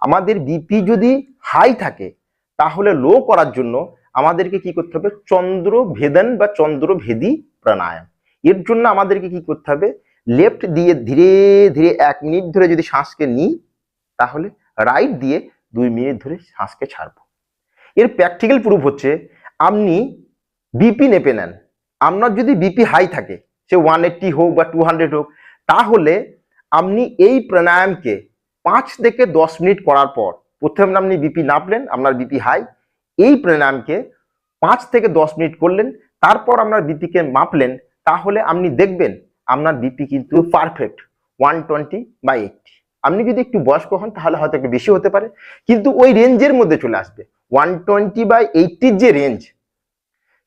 আমাদের বিপি যদি হাই থাকে তাহলে লো করার জন্য আমাদেরকে কি করতে হবে, চন্দ্রভেদন বা চন্দ্রভেদী প্রাণায়াম। এর জন্য আমাদেরকে কি করতে হবে, লেফট দিয়ে ধীরে ধীরে 1 মিনিট ধরে যদি শ্বাসকে নিই, তাহলে রাইট দিয়ে 2 মিনিট ধরে শ্বাসকে ছাড়বো। এর প্র্যাকটিক্যাল প্রুফ হচ্ছে, আপনি বিপি নেপে নেন, আপনার যদি বিপি হাই থাকে, সে 180 হোক বা 200 হোক, তাহলে আপনি এই প্রাণায়ামকে 5 থেকে 10 মিনিট করার পর, প্রথমে আপনি বিপি নাপলেন, আপনার বিপি হাই, এই প্রাণায়ামকে 5 থেকে 10 মিনিট করলেন, তারপর আপনার বিপিকে মাপলেন, তাহলে আপনি দেখবেন আপনার বিপি কিন্তু পারফেক্ট 120/80। আপনি যদি একটু বয়স্ক হন তাহলে হয়তো একটু বেশি হতে পারে, কিন্তু ওই রেঞ্জের মধ্যে চলে আসবে। 120/80 যে রেঞ্জ,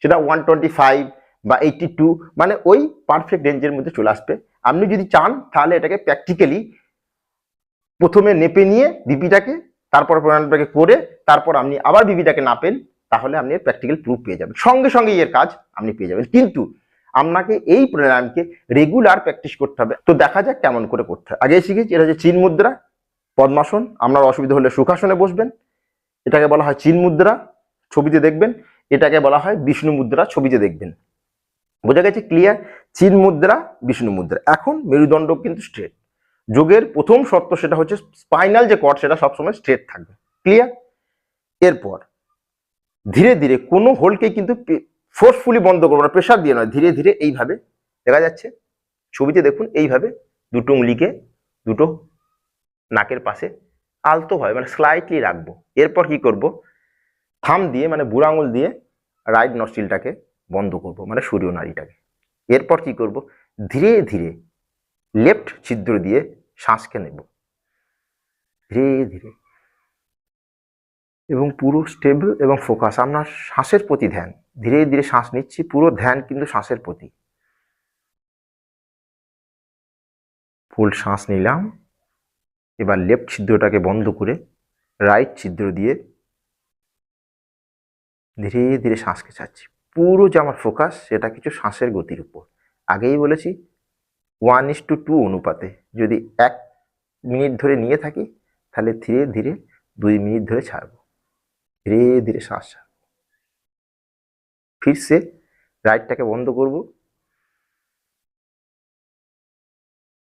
সেটা 125 বা 82, মানে ওই পারফেক্ট রেঞ্জের মধ্যে চলে আসবে। আপনি যদি চান তাহলে এটাকে প্র্যাকটিক্যালি প্রথমে নেপে নিয়ে বিপিটাকে, তারপর প্রাণায়ামটাকে করে, তারপর আপনি আবার বিপিটাকে নাপেন, তাহলে আপনি এর প্র্যাকটিক্যাল প্রুফ পেয়ে যাবেন, সঙ্গে সঙ্গে এর কাজ আপনি পেয়ে যাবেন। কিন্তু আপনাকে এই প্রাণায়ামকে রেগুলার প্র্যাকটিস করতে হবে। তো দেখা যাক কেমন করে করতে হয়। আগে শিখেছি, এটা হচ্ছে চিন মুদ্রা, পদ্মাসন। আপনার অসুবিধা হলে সুখাসনে বসবেন, এটাকে বলা হয় চিন মুদ্রা, ছবিতে দেখবেন। এটাকে বলা হয় বিষ্ণু মুদ্রা, ছবিতে দেখবেন। বোঝা গেছে? ক্লিয়ার? চিন মুদ্রা, বিষ্ণু মুদ্রা। এখন মেরুদণ্ড কিন্তু স্ট্রেট। যোগের প্রথম শর্ত সেটা হচ্ছে স্পাইনাল যে কর্ড সেটা সবসময় স্ট্রেট থাকবে। ক্লিয়ার? এরপর ধীরে ধীরে কোনো হোলকে কিন্তু ফোর্সফুলি বন্ধ করবো না, প্রেশার দিয়ে নয়, ধীরে ধীরে এইভাবে, দেখা যাচ্ছে ছবিতে দেখুন, এইভাবে দুটো উঙ্গলিকে দুটো নাকের পাশে আলতো ভাবে মানে স্লাইটলি রাখবো। এরপর কি করব, থাম দিয়ে মানে বুড়ো আঙুল দিয়ে রাইট নস্ট্রিলটাকে বন্ধ করব, মানে সূর্য নাড়িটাকে। এরপর কি করব, ধীরে ধীরে লেফট ছিদ্র দিয়ে শ্বাসকে নেব ধীরে ধীরে, এবং পুরো স্টেবল এবং ফোকাস, আপনার শ্বাসের প্রতি ধ্যান। ধীরে ধীরে শ্বাস নিচ্ছি, পুরো ধ্যান কিন্তু শ্বাসের প্রতি। ফুল শ্বাস নিলাম, এবার লেফট ছিদ্রটাকে বন্ধ করে রাইট ছিদ্র দিয়ে ধীরে ধীরে শ্বাসকে ছাড়ছি। পুরো যে আমার ফোকাস সেটা কিছু শ্বাসের গতির উপর। আগেই বলেছি 1:2 অনুপাতে যদি 1 মিনিট ধরে নিয়ে থাকি, তাহলে ধীরে ধীরে 2 মিনিট ধরে ছাড়বো, ধীরে ধীরে শ্বাস ছাড়বো। ফিরছে রাইটটাকে বন্ধ করব,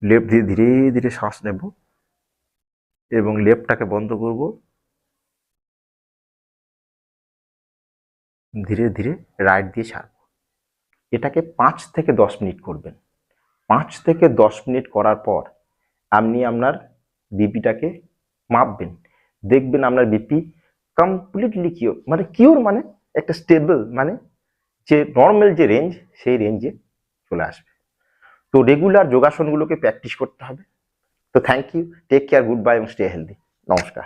লেফট দিয়ে ধীরে ধীরে শ্বাস নেব এবং লেফটটাকে বন্ধ করব, ধীরে ধীরে রাইট দিয়ে ছাড়ব। এটাকে 5 থেকে 10 মিনিট করবেন। 5 থেকে 10 মিনিট করার পর আপনি আপনার বিপিটাকে মাপবেন, দেখবেন আপনার বিপি কমপ্লিটলি কিওর, মানে কিওর মানে একটা স্টেবল, মানে যে নর্মাল যে রেঞ্জ সেই রেঞ্জে চলে আসবে। তো রেগুলার যোগাসনগুলোকে প্র্যাকটিস করতে হবে। তো thank you, take care, good bye এবং স্টে হেলদি। নমস্কার।